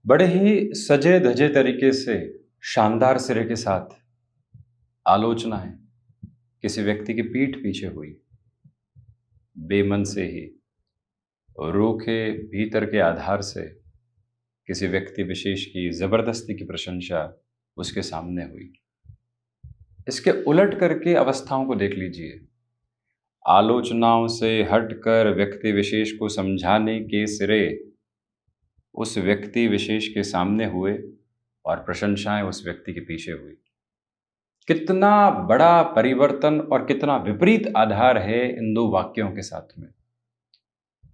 बड़े ही सजे धजे तरीके से शानदार सिरे के साथ आलोचनाएं किसी व्यक्ति की पीठ पीछे हुई, बेमन से ही रूखे भीतर के आधार से किसी व्यक्ति विशेष की जबरदस्ती की प्रशंसा उसके सामने हुई। इसके उलट करके अवस्थाओं को देख लीजिए। आलोचनाओं से हटकर व्यक्ति विशेष को समझाने के सिरे उस व्यक्ति विशेष के सामने हुए और प्रशंसाएं उस व्यक्ति के पीछे हुई। कितना बड़ा परिवर्तन और कितना विपरीत आधार है इन दो वाक्यों के साथ में।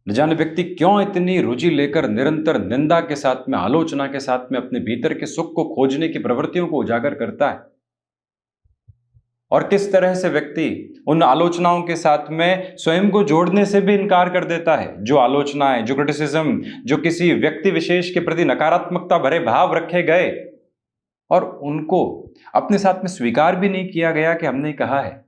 न जाने व्यक्ति क्यों इतनी रुचि लेकर निरंतर निंदा के साथ में, आलोचना के साथ में अपने भीतर के सुख को खोजने की प्रवृत्तियों को उजागर करता है, और किस तरह से व्यक्ति उन आलोचनाओं के साथ में स्वयं को जोड़ने से भी इनकार कर देता है। जो आलोचनाएं, जो क्रिटिसिज्म, जो किसी व्यक्ति विशेष के प्रति नकारात्मकता भरे भाव रखे गए और उनको अपने साथ में स्वीकार भी नहीं किया गया कि हमने कहा है।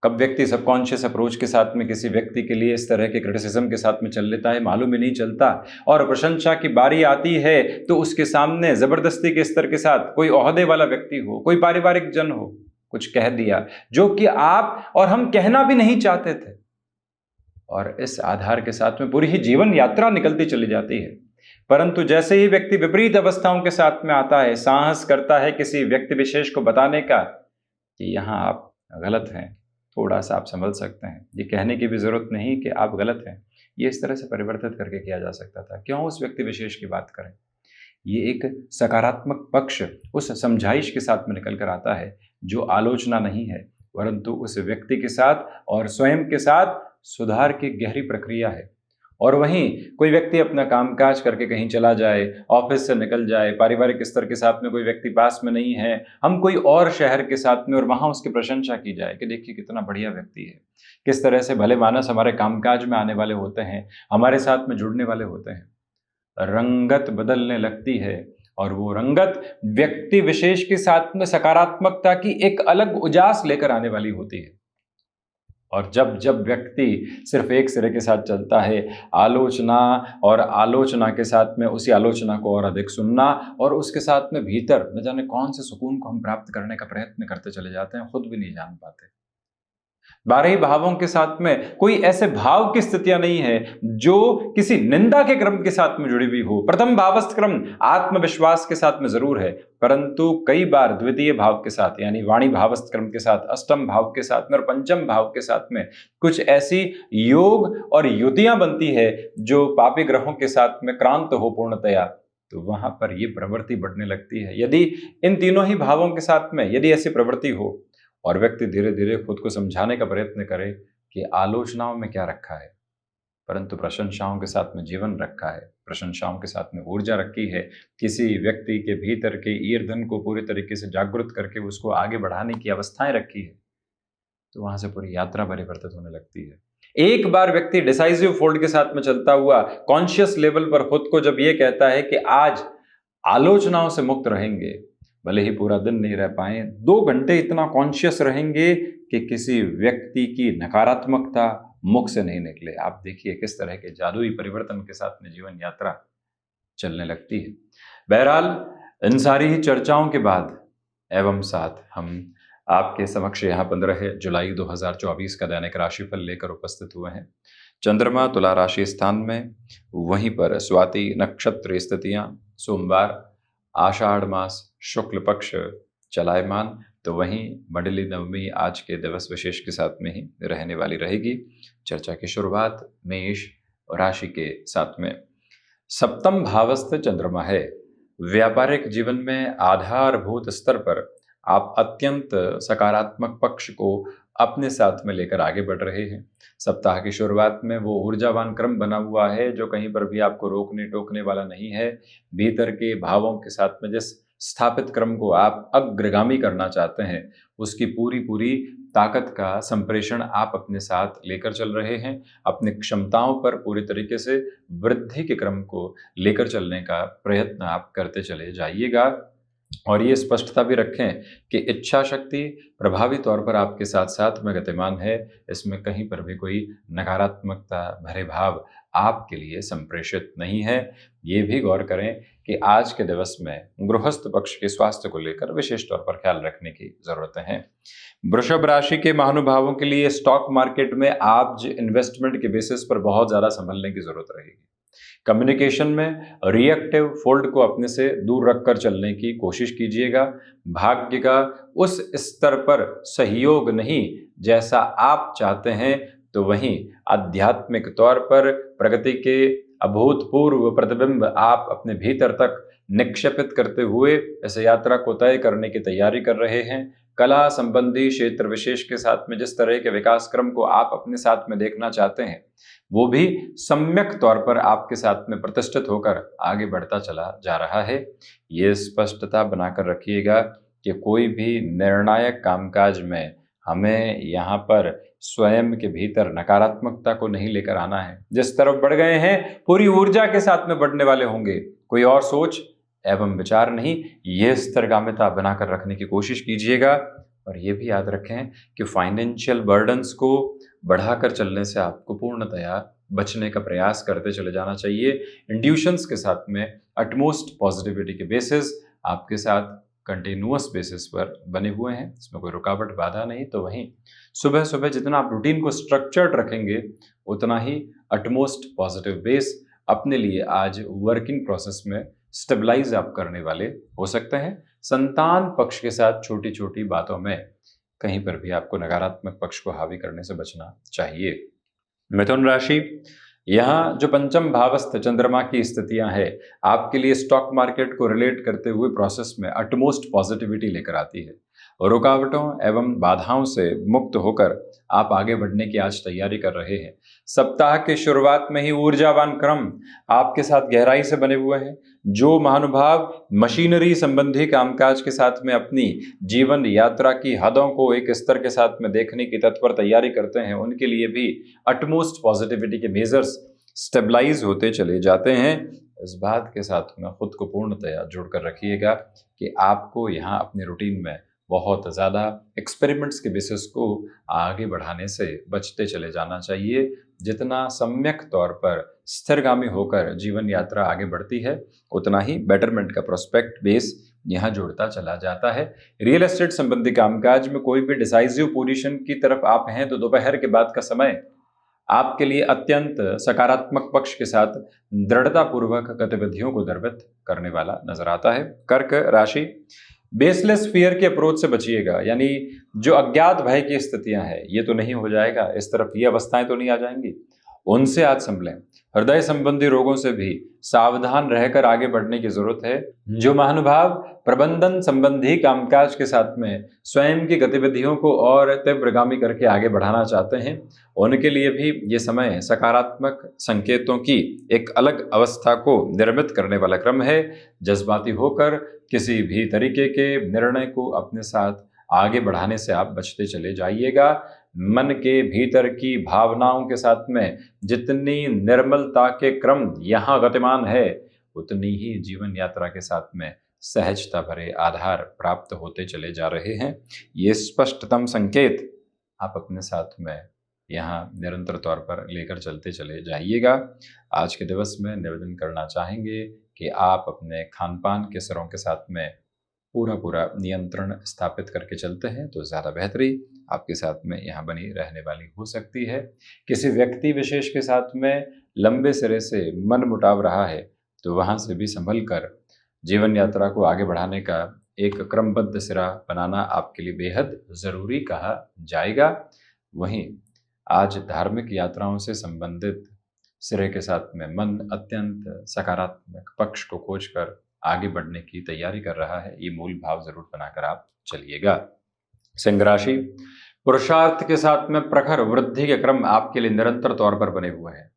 कब व्यक्ति सबकॉन्शियस अप्रोच के साथ में किसी व्यक्ति के लिए इस तरह के क्रिटिसिज्म के साथ में चल लेता है, मालूम ही नहीं चलता। और प्रशंसा की बारी आती है तो उसके सामने जबरदस्ती के स्तर के साथ कोई ओहदे वाला व्यक्ति हो, कोई पारिवारिक जन हो, कुछ कह दिया जो कि आप और हम कहना भी नहीं चाहते थे, और इस आधार के साथ में पूरी ही जीवन यात्रा निकलती चली जाती है। परंतु जैसे ही व्यक्ति विपरीत अवस्थाओं के साथ में आता है, साहस करता है किसी व्यक्ति विशेष को बताने का कि यहां आप गलत हैं, थोड़ा सा आप संभल सकते हैं, ये कहने की भी जरूरत नहीं कि आप गलत हैं, ये इस तरह से परिवर्तित करके किया जा सकता था। क्यों उस व्यक्ति विशेष की बात करें? ये एक सकारात्मक पक्ष उस समझाइश के साथ में निकल कर आता है जो आलोचना नहीं है, परंतु उस व्यक्ति के साथ और स्वयं के साथ सुधार की गहरी प्रक्रिया है। और वहीं कोई व्यक्ति अपना कामकाज करके कहीं चला जाए, ऑफिस से निकल जाए, पारिवारिक स्तर के साथ में कोई व्यक्ति पास में नहीं है, हम कोई और शहर के साथ में, और वहां उसकी प्रशंसा की जाए कि देखिए कितना बढ़िया व्यक्ति है, किस तरह से भले मानस हमारे कामकाज में आने वाले होते हैं, हमारे साथ में जुड़ने वाले होते हैं। रंगत बदलने लगती है और वो रंगत व्यक्ति विशेष के साथ में सकारात्मकता की एक अलग उजास लेकर आने वाली होती है। और जब जब व्यक्ति सिर्फ एक सिरे के साथ चलता है, आलोचना और आलोचना के साथ में उसी आलोचना को और अधिक सुनना, और उसके साथ में भीतर न जाने कौन से सुकून को हम प्राप्त करने का प्रयत्न करते चले जाते हैं, खुद भी नहीं जान पाते। 12 ही भावों के साथ में कोई ऐसे भाव की स्थितियां नहीं है जो किसी निंदा के क्रम के साथ में जुड़ी हुई हो। प्रथम भावस्थ क्रम आत्मविश्वास के साथ में जरूर है, परंतु कई बार द्वितीय भाव के साथ यानी वाणी भावस्थ क्रम के साथ, अष्टम भाव के साथ में और पंचम भाव के साथ में कुछ ऐसी योग और युतियां बनती है जो पापी ग्रहों के साथ में क्रांत हो पूर्णतया, तो वहां पर यह प्रवृत्ति बढ़ने लगती है। यदि इन तीनों ही भावों के साथ में यदि ऐसी प्रवृत्ति हो और व्यक्ति धीरे धीरे खुद को समझाने का प्रयत्न करे कि आलोचनाओं में क्या रखा है, परंतु प्रशंसाओं के साथ में जीवन रखा है, प्रशंसाओं के साथ में ऊर्जा रखी है, किसी व्यक्ति के भीतर के ईर्धन को पूरी तरीके से जागृत करके उसको आगे बढ़ाने की अवस्थाएं रखी है, तो वहां से पूरी यात्रा परिवर्तित होने लगती है। एक बार व्यक्ति डिसाइसिव फोल्ड के साथ में चलता हुआ कॉन्शियस लेवल पर खुद को जब ये कहता है कि आज आलोचनाओं से मुक्त रहेंगे, भले ही पूरा दिन नहीं रह पाए, 2 घंटे इतना कॉन्शियस रहेंगे कि किसी व्यक्ति की नकारात्मकता मुख से नहीं निकले। आप देखिए किस तरह के जादुई परिवर्तन के साथ में जीवन यात्रा चलने लगती है। बहरहाल इन सारी ही चर्चाओं के बाद एवं साथ हम आपके समक्ष यहाँ 15 जुलाई 2024 का दैनिक राशिफल लेकर उपस्थित हुए हैं। चंद्रमा तुला राशि स्थान में, वहीं पर स्वाति नक्षत्र स्थितियां, सोमवार, आषाढ़ मास शुक्ल पक्ष चलायमान, तो वहीं मंडली नवमी आज के दिवस विशेष के साथ में ही रहने वाली रहेगी। चर्चा की शुरुआत मेष राशि के साथ में। सप्तम भावस्थ चंद्रमा है। व्यापारिक जीवन में आधारभूत स्तर पर आप अत्यंत सकारात्मक पक्ष को अपने साथ में लेकर आगे बढ़ रहे हैं। सप्ताह की शुरुआत में वो ऊर्जावान क्रम बना हुआ है जो कहीं पर भी आपको रोकने टोकने वाला नहीं है। भीतर के भावों के साथ में जिस स्थापित क्रम को आप अग्रगामी करना चाहते हैं, उसकी पूरी पूरी ताकत का संप्रेषण आप अपने साथ लेकर चल रहे हैं। अपनी क्षमताओं पर पूरी तरीके से वृद्धि के क्रम को लेकर चलने का प्रयत्न आप करते चले जाइएगा। और ये स्पष्टता भी रखें कि इच्छा शक्ति प्रभावी तौर पर आपके साथ साथ में गतिमान है। इसमें कहीं पर भी कोई नकारात्मकता भरे भाव आपके लिए संप्रेषित नहीं है। ये भी गौर करें कि आज के दिवस में गृहस्थ पक्ष के स्वास्थ्य को लेकर विशेष तौर पर ख्याल रखने की जरूरतें हैं। वृषभ राशि के महानुभावों के लिए स्टॉक मार्केट में आप इन्वेस्टमेंट के बेसिस पर बहुत ज्यादा संभलने की जरूरत रहेगी। कम्युनिकेशन में रिएक्टिव फोल्ड को अपने से दूर रखकर चलने की कोशिश कीजिएगा। भाग्य का उस स्तर पर सहयोग नहीं जैसा आप चाहते हैं, तो वहीं आध्यात्मिक तौर पर प्रगति के अभूतपूर्व प्रतिबिंब आप अपने भीतर तक निक्षेपित करते हुए इस यात्रा को तय करने की तैयारी कर रहे हैं। कला संबंधी क्षेत्र विशेष के साथ में जिस तरह के विकास क्रम को आप अपने साथ में देखना चाहते हैं, वो भी सम्यक तौर पर आपके साथ में प्रतिष्ठित होकर आगे बढ़ता चला जा रहा है। ये स्पष्टता बनाकर रखिएगा कि कोई भी निर्णायक कामकाज में हमें यहाँ पर स्वयं के भीतर नकारात्मकता को नहीं लेकर आना है। जिस तरफ बढ़ गए हैं पूरी ऊर्जा के साथ में बढ़ने वाले होंगे, कोई और सोच एवं विचार नहीं। ये स्तरगामिता बनाकर रखने की कोशिश कीजिएगा। और ये भी याद रखें कि फाइनेंशियल बर्डन्स को बढ़ाकर चलने से आपको पूर्णतया बचने का प्रयास करते चले जाना चाहिए। इंट्यूशंस के साथ में अटमोस्ट पॉजिटिविटी के बेसिस आपके साथ कंटिन्यूअस बेसिस पर बने हुए हैं, इसमें कोई रुकावट बाधा नहीं। तो वहीं सुबह सुबह जितना आप रूटीन को स्ट्रक्चर्ड रखेंगे, उतना ही अटमोस्ट पॉजिटिव बेस अपने लिए आज वर्किंग प्रोसेस में स्टेबलाइज आप करने वाले हो सकते हैं। संतान पक्ष के साथ छोटी छोटी बातों में कहीं पर भी आपको नकारात्मक पक्ष को हावी करने से बचना चाहिए। मिथुन राशि, यहाँ जो पंचम भावस्थ चंद्रमा की स्थितियां हैं, आपके लिए स्टॉक मार्केट को रिलेट करते हुए प्रोसेस में अटमोस्ट पॉजिटिविटी लेकर आती है। रुकावटों एवं बाधाओं से मुक्त होकर आप आगे बढ़ने की आज तैयारी कर रहे हैं। सप्ताह के शुरुआत में ही ऊर्जावान क्रम आपके साथ गहराई से बने हुए हैं। जो महानुभाव मशीनरी संबंधी कामकाज के साथ में अपनी जीवन यात्रा की हदों को एक स्तर के साथ में देखने की तत्पर तैयारी करते हैं, उनके लिए भी अटमोस्ट पॉजिटिविटी के मेजर्स स्टेबलाइज होते चले जाते हैं। इस बात के साथ में खुद को पूर्णतया जोड़कर रखिएगा कि आपको यहाँ अपने रूटीन में बहुत ज़्यादा एक्सपेरिमेंट्स के बेसिस को आगे बढ़ाने से बचते चले जाना चाहिए। जितना सम्यक तौर पर स्थिरगामी होकर जीवन यात्रा आगे बढ़ती है, उतना ही बेटरमेंट का प्रोस्पेक्ट बेस यहाँ जुड़ता चला जाता है। रियल एस्टेट संबंधी कामकाज में कोई भी डिसाइसिव पोजीशन की तरफ आप हैं, तो दोपहर के बाद का समय आपके लिए अत्यंत सकारात्मक पक्ष के साथ दृढ़तापूर्वक गतिविधियों को दरवत करने वाला नजर आता है। कर्क राशि, बेसलेस फियर के अप्रोच से बचिएगा। यानी जो अज्ञात भय की स्थितियां हैं, ये तो नहीं हो जाएगा, इस तरफ ये अवस्थाएं तो नहीं आ जाएंगी, उनसे आज संभलें। हृदय संबंधी रोगों से भी सावधान रहकर आगे बढ़ने की जरूरत है। जो महानुभाव प्रबंधन संबंधी कामकाज के साथ में स्वयं की गतिविधियों को और तीव्रगामी करके आगे बढ़ाना चाहते हैं, उनके लिए भी ये समय सकारात्मक संकेतों की एक अलग अवस्था को निर्मित करने वाला क्रम है। जज्बाती होकर किसी भी तरीके के निर्णय को अपने साथ आगे बढ़ाने से आप बचते चले जाइएगा। मन के भीतर की भावनाओं के साथ में जितनी निर्मलता के क्रम यहाँ गतिमान है, उतनी ही जीवन यात्रा के साथ में सहजता भरे आधार प्राप्त होते चले जा रहे हैं। ये स्पष्टतम संकेत आप अपने साथ में यहाँ निरंतर तौर पर लेकर चलते चले जाइएगा। आज के दिवस में निवेदन करना चाहेंगे कि आप अपने खान पान के स्तरों के साथ में पूरा नियंत्रण स्थापित करके चलते हैं तो ज़्यादा बेहतरी आपके साथ में यहाँ बनी रहने वाली हो सकती है। किसी व्यक्ति विशेष के साथ में लंबे सिरे से मन मुटाव रहा है, तो वहाँ से भी संभल कर जीवन यात्रा को आगे बढ़ाने का एक क्रमबद्ध सिरा बनाना आपके लिए बेहद ज़रूरी कहा जाएगा। वहीं आज धार्मिक यात्राओं से संबंधित सिरे के साथ में मन अत्यंत सकारात्मक पक्ष को खोजकर आगे बढ़ने की तैयारी कर रहा है। ये मूल भाव जरूर बनाकर आप चलिएगा। सिंह राशि, पुरुषार्थ के साथ में प्रखर वृद्धि के क्रम आपके लिए निरंतर तौर पर बने हुए हैं।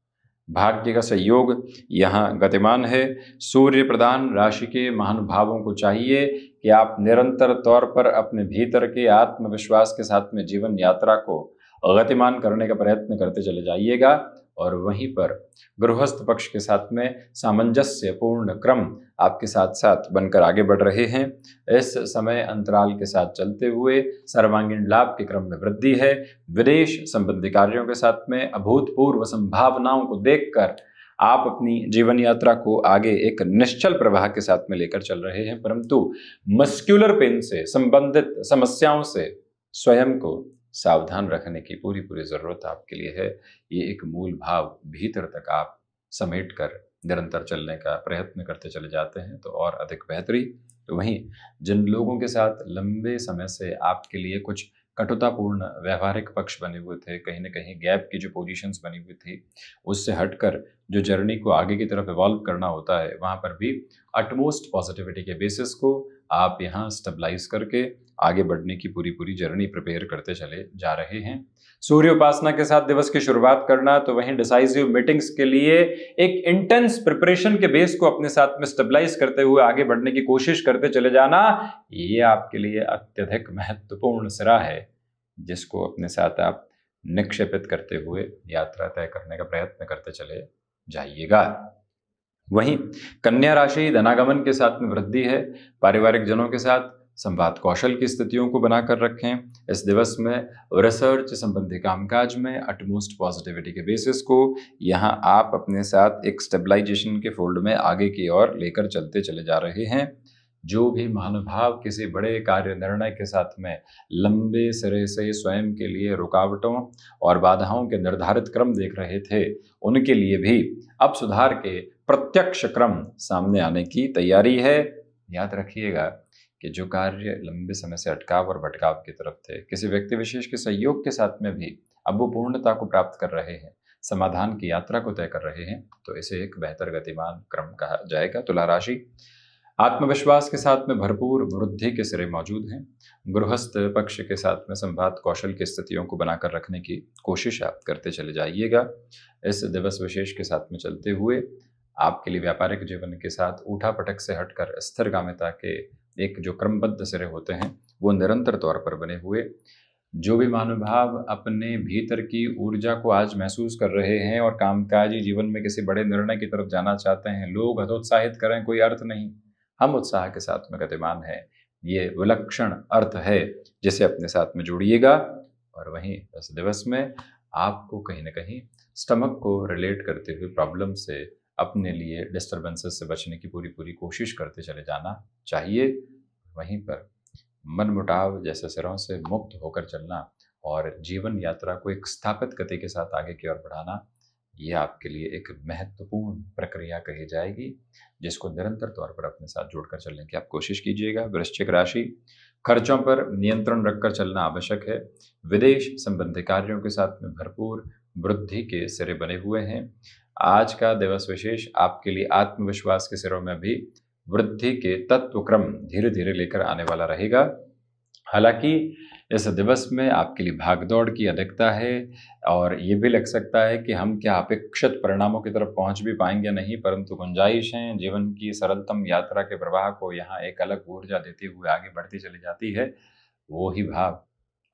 भाग्य का सहयोग यहाँ गतिमान है। सूर्य प्रधान राशि के महानुभावों को चाहिए कि आप निरंतर तौर पर अपने भीतर के आत्मविश्वास के साथ में जीवन यात्रा को गतिमान करने का प्रयत्न करते चले जाइएगा और वहीं पर गृहस्थ पक्ष के साथ में सामंजस्यपूर्ण क्रम आपके साथ साथ बनकर आगे बढ़ रहे हैं। इस समय अंतराल के साथ चलते हुए सर्वांगीण लाभ के क्रम में वृद्धि है। विदेश संबंधी कार्यों के साथ में अभूतपूर्व संभावनाओं को देखकर आप अपनी जीवन यात्रा को आगे एक निश्चल प्रवाह के साथ में लेकर चल रहे हैं, परंतु मस्क्यूलर पेन से संबंधित समस्याओं से स्वयं को सावधान रखने की पूरी पूरी जरूरत आपके लिए है। ये एक मूल भाव भीतर तक आप समेट कर निरंतर चलने का प्रयत्न करते चले जाते हैं तो और अधिक बेहतरी। तो वहीं जिन लोगों के साथ लंबे समय से आपके लिए कुछ कटुतापूर्ण व्यवहारिक पक्ष बने हुए थे, कहीं ना कहीं गैप की जो पोजीशंस बनी हुई थी, उससे हटकर जो जर्नी को आगे की तरफ इवॉल्व करना होता है, वहाँ पर भी अटमोस्ट पॉजिटिविटी के बेसिस को आप यहाँ स्टेबलाइज करके आगे बढ़ने की पूरी पूरी जर्नी प्रिपेयर करते चले जा रहे हैं। सूर्य उपासना के साथ दिवस की शुरुआत करना, तो वहीं डिसाइसिव मीटिंग्स के लिए एक इंटेंस प्रिपरेशन के बेस को अपने साथ में स्टेबलाइज करते हुए आगे बढ़ने की कोशिश करते चले जाना, ये आपके लिए अत्यधिक महत्वपूर्ण सिरा है, जिसको अपने साथ आप निक्षेपित करते हुए यात्रा तय करने का प्रयत्न करते चले जाइएगा। वहीं कन्या राशि धनागमन के साथ में वृद्धि है। पारिवारिक जनों के साथ संवाद कौशल की स्थितियों को बनाकर रखें। इस दिवस में रिसर्च संबंधी कामकाज में अटमोस्ट पॉजिटिविटी के बेसिस को यहाँ आप अपने साथ एक स्टेबलाइजेशन के फोल्ड में आगे की ओर लेकर चलते चले जा रहे हैं। जो भी महानुभाव किसी बड़े कार्य निर्णय के साथ में लंबे सिरे से स्वयं के लिए रुकावटों और बाधाओं के निर्धारित क्रम देख रहे थे, उनके लिए भी अब सुधार के प्रत्यक्ष क्रम सामने आने की तैयारी है। याद रखिएगा कि जो कार्य लंबे समय से अटकाव और भटकाव की तरफ थे, किसी व्यक्ति विशेष के सहयोग के साथ में भी अब वो पूर्णता को प्राप्त कर रहे हैं, समाधान की यात्रा को तय कर रहे हैं, तो इसे एक बेहतर गतिमान क्रम कहा जाएगा। तुला राशि आत्मविश्वास के साथ में भरपूर वृद्धि के सिरे मौजूद हैं। गृहस्थ पक्ष के साथ में संवाद कौशल की स्थितियों को बनाकर रखने की कोशिश आप करते चले जाइएगा। इस दिवस विशेष के साथ में चलते हुए आपके लिए व्यापारिक जीवन के साथ ऊठा पटक से हटकर स्थिरगामिता के एक जो क्रमबद्ध सिरे होते हैं, वो निरंतर तौर पर बने हुए। जो भी महानुभाव अपने भीतर की ऊर्जा को आज महसूस कर रहे हैं और कामकाजी जीवन में किसी बड़े निर्णय की तरफ जाना चाहते हैं, लोग हतोत्साहित करें कोई अर्थ नहीं, हम उत्साह के साथ में गतिमान हैं। ये विलक्षण अर्थ है जिसे अपने साथ में जोड़िएगा। और वहीं इस दिवस में आपको कहीं ना कहीं स्टमक को रिलेट करते हुए प्रॉब्लम से अपने लिए डिस्टर्बेंसेस से बचने की पूरी पूरी कोशिश करते चले जाना चाहिए। वहीं पर मनमुटाव जैसे सिरों से मुक्त होकर चलना और जीवन यात्रा को एक स्थापित गति के साथ आगे की ओर बढ़ाना, ये आपके लिए एक महत्वपूर्ण प्रक्रिया कही जाएगी, जिसको निरंतर तौर पर अपने साथ जोड़कर चलने की आप कोशिश कीजिएगा। वृश्चिक राशि खर्चों पर नियंत्रण रखकर चलना आवश्यक है। विदेश संबंधी कार्यों के साथ में भरपूर वृद्धि के सिरे बने हुए हैं। आज का दिवस विशेष आपके लिए आत्मविश्वास के सिरों में भी वृद्धि के तत्व क्रम धीरे धीरे लेकर आने वाला रहेगा। हालांकि इस दिवस में आपके लिए भागदौड़ की अधिकता है और ये भी लग सकता है कि हम क्या अपेक्षित परिणामों की तरफ पहुंच भी पाएंगे नहीं, परंतु गुंजाइशें जीवन की सरलतम यात्रा के प्रवाह को यहाँ एक अलग ऊर्जा देते हुए आगे बढ़ती चली जाती है। वो ही भाव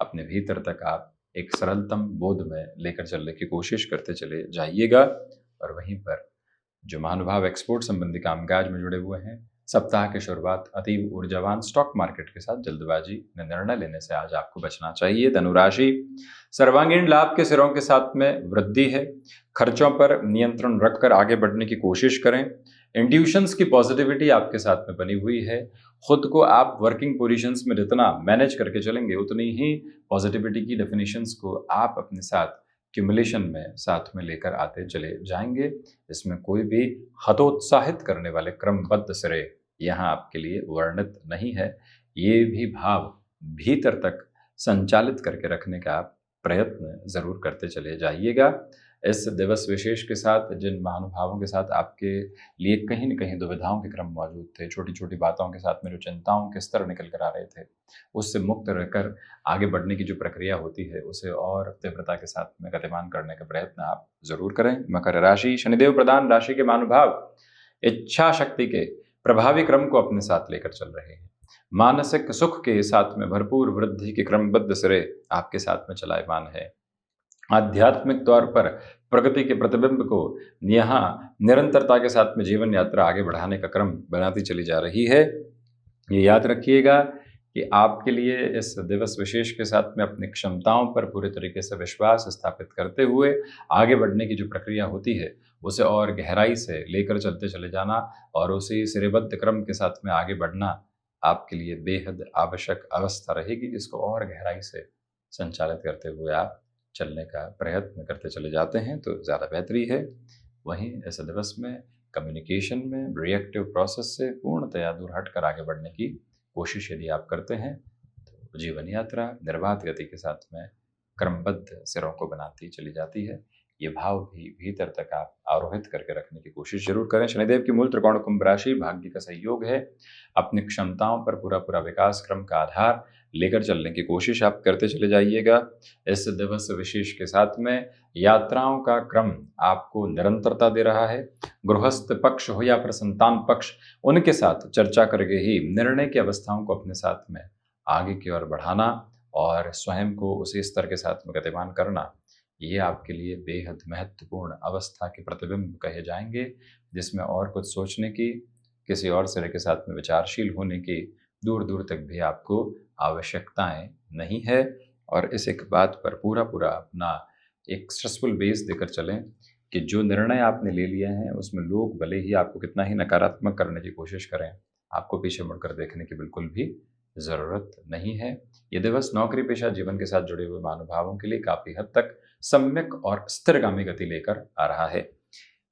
अपने भीतर तक आप एक सरलतम बोध में लेकर चलने की कोशिश करते चले जाइएगा। और वहीं पर जो महानुभाव एक्सपोर्ट संबंधी कामकाज में जुड़े हुए हैं, सप्ताह की शुरुआत अतीव ऊर्जावान स्टॉक मार्केट के साथ जल्दबाजी में निर्णय लेने से आज आपको बचना चाहिए। धनुराशि सर्वांगीण लाभ के सिरों के साथ में वृद्धि है। खर्चों पर नियंत्रण रखकर आगे बढ़ने की कोशिश करें। इंट्यूशंस की पॉजिटिविटी आपके साथ में बनी हुई है। खुद को आप वर्किंग पोजीशंस में जितना मैनेज करके चलेंगे, उतनी ही पॉजिटिविटी की डेफिनेशंस को आप अपने साथ क्यूमुलेशन में साथ में लेकर आते चले जाएंगे। इसमें कोई भी हतोत्साहित करने वाले क्रमबद्ध सिरे यहाँ आपके लिए वर्णित नहीं है। ये भी भाव भीतर तक संचालित करके रखने का आप प्रयत्न जरूर करते चले जाइएगा। इस दिवस विशेष के साथ जिन महानुभावों के साथ आपके लिए कहीं न कहीं दुविधाओं के क्रम मौजूद थे, छोटी छोटी बातों के साथ में जो चिंताओं के स्तर निकल कर आ रहे थे, उससे मुक्त रहकर आगे बढ़ने की जो प्रक्रिया होती है, उसे और तीव्रता के साथ में गतिमान करने का प्रयत्न आप जरूर करें। मकर राशि शनिदेव प्रधान राशि के महानुभाव इच्छा शक्ति के प्रभावी क्रम को अपने साथ लेकर चल रहे हैं। मानसिक सुख के साथ में भरपूर वृद्धि के क्रमबद्ध सिरे आपके साथ में चलायमान है। आध्यात्मिक तौर पर प्रगति के प्रतिबिंब को यहाँ निरंतरता के साथ में जीवन यात्रा आगे बढ़ाने का क्रम बनाती चली जा रही है। ये याद रखिएगा कि आपके लिए इस दिवस विशेष के साथ में अपनी क्षमताओं पर पूरे तरीके से विश्वास स्थापित करते हुए आगे बढ़ने की जो प्रक्रिया होती है उसे और गहराई से लेकर चलते चले जाना और उसी श्रेयबद्ध क्रम के साथ में आगे बढ़ना आपके लिए बेहद आवश्यक अवस्था रहेगी, जिसको और गहराई से संचालित करते हुए आप चलने का प्रयत्न करते चले जाते हैं तो ज़्यादा बेहतरी है। वहीं इस दिवस में कम्युनिकेशन में रिएक्टिव प्रोसेस से पूर्णतया दूर हटकर आगे बढ़ने की कोशिश यदि आप करते हैं तो जीवन यात्रा निर्बाध गति के साथ में क्रमबद्ध सिरों को बनाती चली जाती है। ये भाव भी भीतर तक आप आरोहित करके रखने की कोशिश जरूर करें। शनिदेव की मूल त्रिकोण कुंभ राशि भाग्य का सहयोग है। अपनी क्षमताओं पर पूरा पूरा विकास क्रम का आधार लेकर चलने की कोशिश आप करते चले जाइएगा। इस दिवस विशेष के साथ में यात्राओं का क्रम आपको निरंतरता दे रहा है। गृहस्थ पक्ष हो या फिर संतान पक्ष, उनके साथ चर्चा करके ही निर्णय की अवस्थाओं को अपने साथ में आगे की ओर बढ़ाना और स्वयं को उसी स्तर के साथ में गतिमान करना, ये आपके लिए बेहद महत्वपूर्ण अवस्था के प्रतिबिंब कहे जाएंगे, जिसमें और कुछ सोचने की, किसी और सिरे के साथ में विचारशील होने की दूर दूर तक भी आपको आवश्यकताएं नहीं है। और इस एक बात पर पूरा पूरा अपना एक स्ट्रेसफुल बेस देकर चलें कि जो निर्णय आपने ले लिए हैं उसमें लोग भले ही आपको कितना ही नकारात्मक करने की कोशिश करें, आपको पीछे मुड़कर देखने की बिल्कुल भी ज़रूरत नहीं है। ये दिवस नौकरी पेशा जीवन के साथ जुड़े हुए महानुभावों के लिए काफ़ी हद तक सम्यक और स्थिरगामी गति लेकर आ रहा है।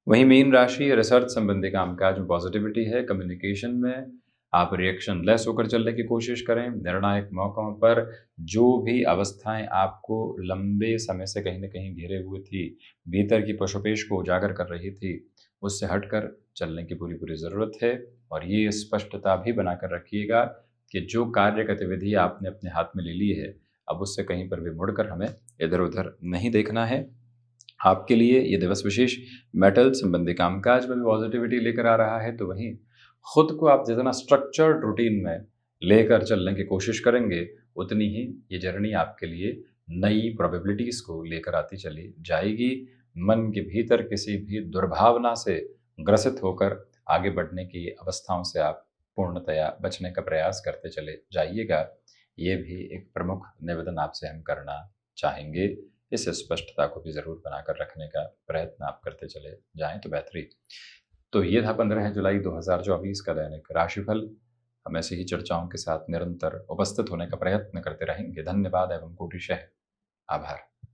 वहीं मीन राशि रिसर्च संबंधी कामकाज में पॉजिटिविटी है। कम्युनिकेशन में आप रिएक्शन लेस होकर चलने की कोशिश करें। निर्णायक मौकों पर जो भी अवस्थाएं आपको लंबे समय से कहीं न कहीं घेरे हुए थी, भीतर की पशुपेश को उजागर कर रही थी, उससे हटकर चलने की पूरी पूरी ज़रूरत है। और ये स्पष्टता भी बनाकर रखिएगा कि जो कार्य गतिविधि आपने अपने हाथ में ले ली है, अब उससे कहीं पर भी मुड़कर हमें इधर उधर नहीं देखना है। आपके लिए ये दिवस विशेष मेटल संबंधी कामकाज में भी पॉजिटिविटी लेकर आ रहा है, तो वहीं खुद को आप जितना स्ट्रक्चर्ड रूटीन में लेकर चलने की कोशिश करेंगे, उतनी ही ये जर्नी आपके लिए नई प्रोबेबिलिटीज़ को लेकर आती चली जाएगी। मन के भीतर किसी भी दुर्भावना से ग्रसित होकर आगे बढ़ने की अवस्थाओं से आप पूर्णतया बचने का प्रयास करते चले जाइएगा। ये भी एक प्रमुख निवेदन आपसे हम करना चाहेंगे। इस स्पष्टता को भी ज़रूर बनाकर रखने का प्रयत्न आप करते चले जाएं तो बेहतरी। तो ये था 15 जुलाई 2024 का दैनिक राशिफल। हम ऐसी ही चर्चाओं के साथ निरंतर उपस्थित होने का प्रयत्न करते रहेंगे। धन्यवाद एवं कोटिशः आभार।